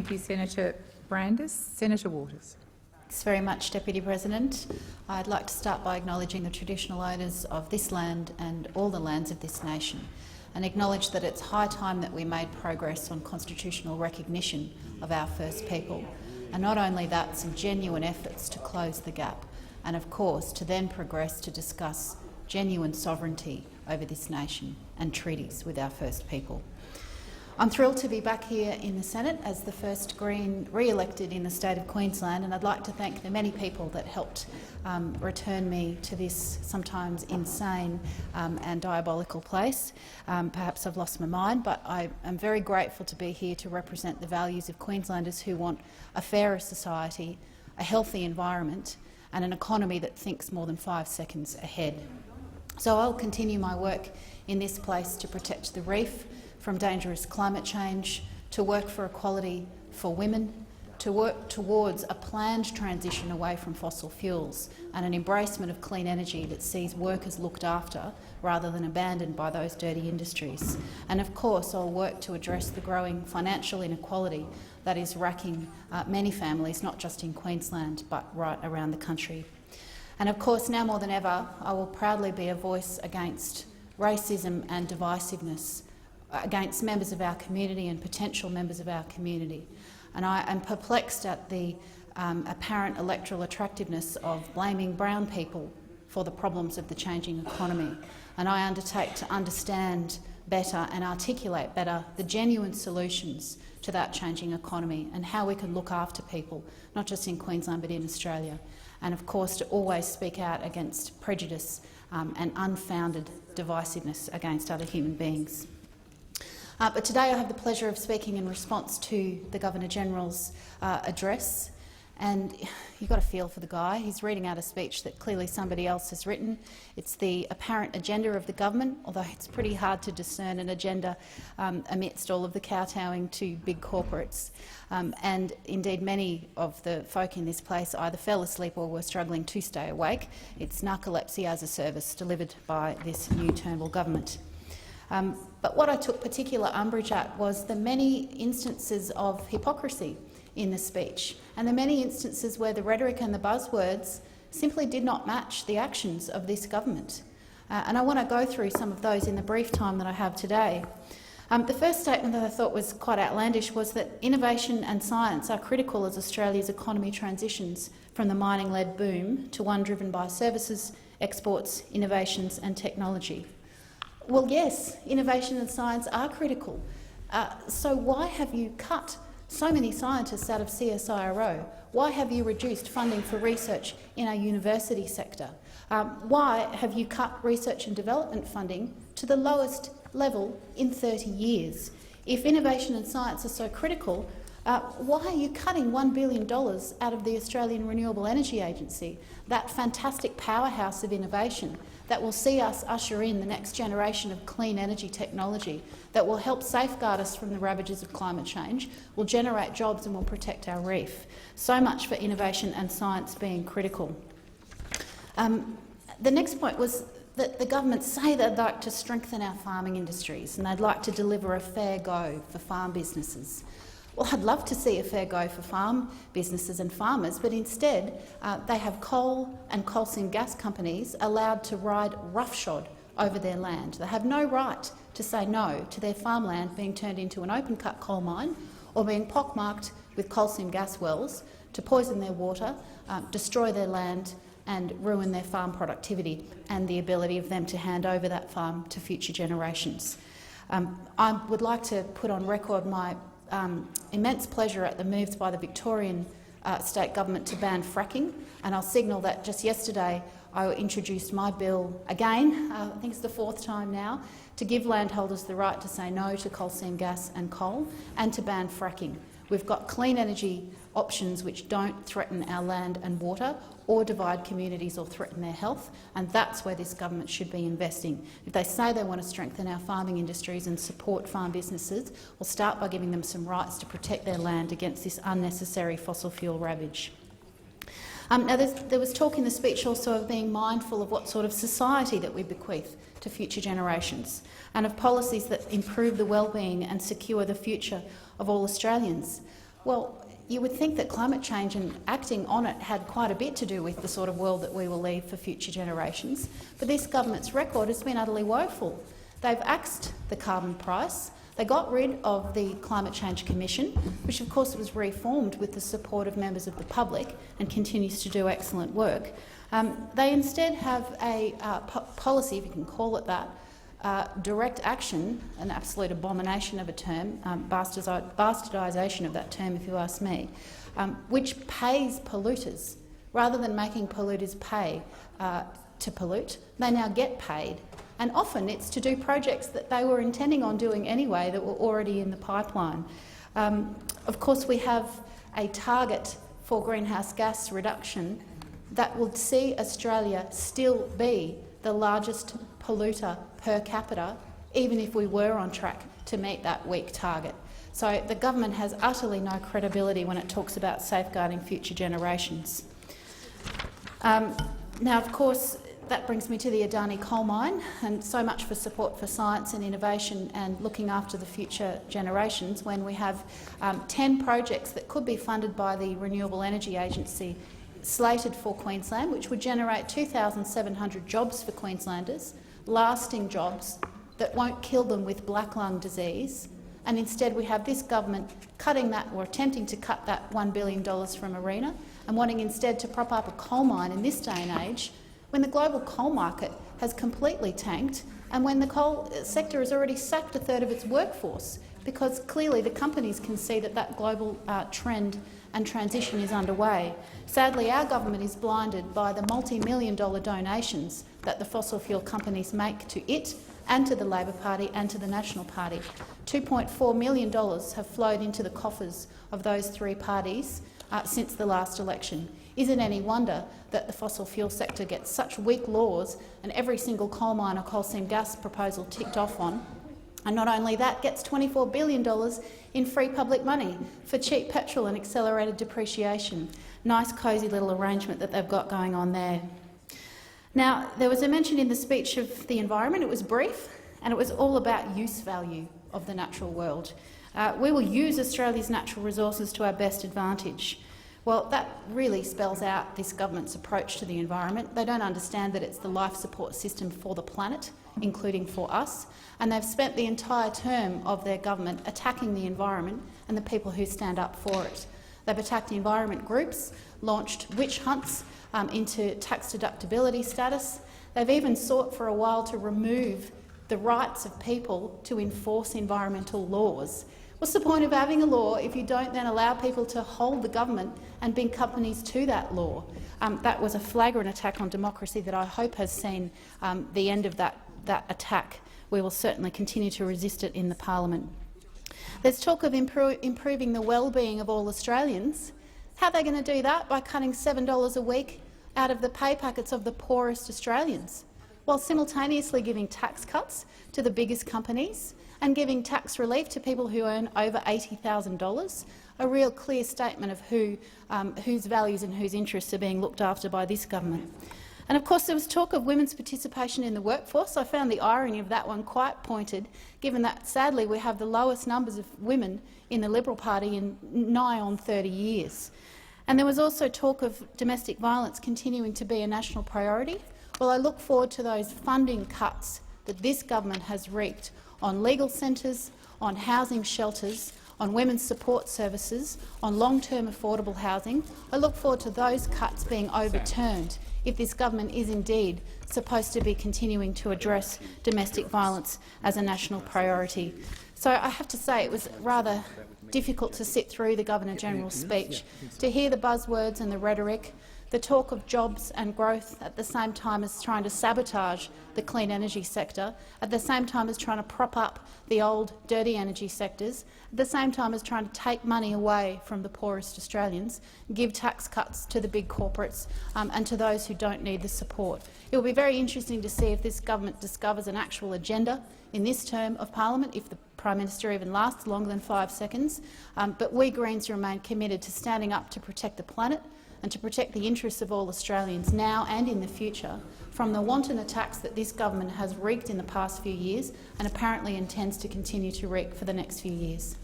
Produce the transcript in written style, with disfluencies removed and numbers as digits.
Thank you, Senator Brandis. Senator Waters. Thanks very much, Deputy President. I'd like to start by acknowledging the traditional owners of this land and all the lands of this nation, and acknowledge that it's high time that we made progress on constitutional recognition of our First People. And not only that, some genuine efforts to close the gap, and of course to then progress to discuss genuine sovereignty over this nation and treaties with our First People. I'm thrilled to be back here in the Senate as the first Green re-elected in the state of Queensland, and I'd like to thank the many people that helped return me to this sometimes insane and diabolical place. Perhaps I've lost my mind, but I am very grateful to be here to represent the values of Queenslanders who want a fairer society, a healthy environment and an economy that thinks more than 5 seconds ahead. So I'll continue my work in this place to protect the reef from dangerous climate change, to work for equality for women, to work towards a planned transition away from fossil fuels and an embracement of clean energy that sees workers looked after rather than abandoned by those dirty industries. And of course I'll work to address the growing financial inequality that is racking many families, not just in Queensland but right around the country. And of course, now more than ever, I will proudly be a voice against racism and divisiveness, against members of our community and potential members of our community. And I am perplexed at the apparent electoral attractiveness of blaming brown people for the problems of the changing economy. And I undertake to understand better and articulate better the genuine solutions to that changing economy and how we can look after people, not just in Queensland but in Australia. And of course to always speak out against prejudice and unfounded divisiveness against other human beings. But today I have the pleasure of speaking in response to the Governor-General's address. And you've got a feel for the guy. He's reading out a speech that clearly somebody else has written. It's the apparent agenda of the government, although it's pretty hard to discern an agenda amidst all of the kowtowing to big corporates. And indeed many of the folk in this place either fell asleep or were struggling to stay awake. It's narcolepsy as a service delivered by this new Turnbull government. But what I took particular umbrage at was the many instances of hypocrisy in the speech and the many instances where the rhetoric and the buzzwords simply did not match the actions of this government. And I want to go through some of those in the brief time that I have today. The first statement that I thought was quite outlandish was that innovation and science are critical as Australia's economy transitions from the mining-led boom to one driven by services, exports, innovations and technology. Well, yes, innovation and science are critical. So why have you cut so many scientists out of CSIRO? Why have you reduced funding for research in our university sector? Why have you cut research and development funding to the lowest level in 30 years? If innovation and science are so critical, why are you cutting $1 billion out of the Australian Renewable Energy Agency, that fantastic powerhouse of innovation that will see us usher in the next generation of clean energy technology that will help safeguard us from the ravages of climate change, will generate jobs and will protect our reef? So much for innovation and science being critical. The next point was that the government say they'd like to strengthen our farming industries and they'd like to deliver a fair go for farm businesses. Well, I'd love to see a fair go for farm businesses and farmers, but instead they have coal and coal seam gas companies allowed to ride roughshod over their land. They have no right to say no to their farmland being turned into an open-cut coal mine or being pockmarked with coal seam gas wells to poison their water, destroy their land and ruin their farm productivity and the ability of them to hand over that farm to future generations. I would like to put on record my immense pleasure at the moves by the Victorian state government to ban fracking, and I'll signal that just yesterday I introduced my bill again, I think it's the 4th time now, to give landholders the right to say no to coal seam gas and coal and to ban fracking. We've got clean energy options which don't threaten our land and water or divide communities or threaten their health, and that's where this government should be investing. If they say they want to strengthen our farming industries and support farm businesses, we'll start by giving them some rights to protect their land against this unnecessary fossil fuel ravage. Now, there was talk in the speech also of being mindful of what sort of society that we bequeath to future generations and of policies that improve the well-being and secure the future of all Australians. Well, you would think that climate change and acting on it had quite a bit to do with the sort of world that we will leave for future generations, but this government's record has been utterly woeful. They've axed the carbon price. They got rid of the Climate Change Commission, which of course was reformed with the support of members of the public and continues to do excellent work. They instead have a policy, if you can call it that, direct action, an absolute abomination of a term, bastardisation of that term if you ask me, which pays polluters. Rather than making polluters pay to pollute, they now get paid. And often it's to do projects that they were intending on doing anyway that were already in the pipeline. Of course, we have a target for greenhouse gas reduction that will see Australia still be the largest polluter per capita, even if we were on track to meet that weak target. So the government has utterly no credibility when it talks about safeguarding future generations. Now, of course, that brings me to the Adani coal mine, and so much for support for science and innovation and looking after the future generations when we have 10 projects that could be funded by the Renewable Energy Agency slated for Queensland, which would generate 2,700 jobs for Queenslanders, lasting jobs that won't kill them with black lung disease. And instead we have this government cutting that, or attempting to cut that $1 billion from ARENA, and wanting instead to prop up a coal mine in this day and age when the global coal market has completely tanked and when the coal sector has already sacked a third of its workforce, because clearly the companies can see that that global trend and transition is underway. Sadly, our government is blinded by the multi-million-dollar donations that the fossil fuel companies make to it and to the Labor Party and to the National Party. $2.4 million have flowed into the coffers of those three parties since the last election. Is it any wonder that the fossil fuel sector gets such weak laws and every single coal mine or coal seam gas proposal ticked off on? And not only that, gets $24 billion in free public money for cheap petrol and accelerated depreciation. Nice, cosy little arrangement that they've got going on there. Now, there was a mention in the speech of the environment. It was brief, and it was all about use value of the natural world. We will use Australia's natural resources to our best advantage. Well, that really spells out this government's approach to the environment. They don't understand that it's the life support system for the planet, including for us, and they've spent the entire term of their government attacking the environment and the people who stand up for it. They've attacked the environment groups, launched witch hunts into tax deductibility status. They've even sought for a while to remove the rights of people to enforce environmental laws. What's the point of having a law if you don't then allow people to hold the government and bring companies to that law? That was a flagrant attack on democracy that I hope has seen the end of that attack. We will certainly continue to resist it in the parliament. There's talk of improving the well-being of all Australians. How are they going to do that? By cutting $7 a week out of the pay packets of the poorest Australians, while simultaneously giving tax cuts to the biggest companies and giving tax relief to people who earn over $80,000, a real clear statement of whose values and whose interests are being looked after by this government. And of course there was talk of women's participation in the workforce. I found the irony of that one quite pointed, given that sadly we have the lowest numbers of women in the Liberal Party in nigh on 30 years. And there was also talk of domestic violence continuing to be a national priority. Well, I look forward to those funding cuts that this government has wreaked on legal centres, on housing shelters, on women's support services, on long-term affordable housing. I look forward to those cuts being overturned if this government is indeed supposed to be continuing to address domestic violence as a national priority. So I have to say it was rather difficult to sit through the Governor-General's speech, to hear the buzzwords and the rhetoric, the talk of jobs and growth at the same time as trying to sabotage the clean energy sector, at the same time as trying to prop up the old dirty energy sectors, at the same time as trying to take money away from the poorest Australians, give tax cuts to the big corporates and to those who don't need the support. It will be very interesting to see if this government discovers an actual agenda in this term of parliament, if the Prime Minister even lasts longer than 5 seconds. But we Greens remain committed to standing up to protect the planet and to protect the interests of all Australians now and in the future from the wanton attacks that this government has wreaked in the past few years and apparently intends to continue to wreak for the next few years.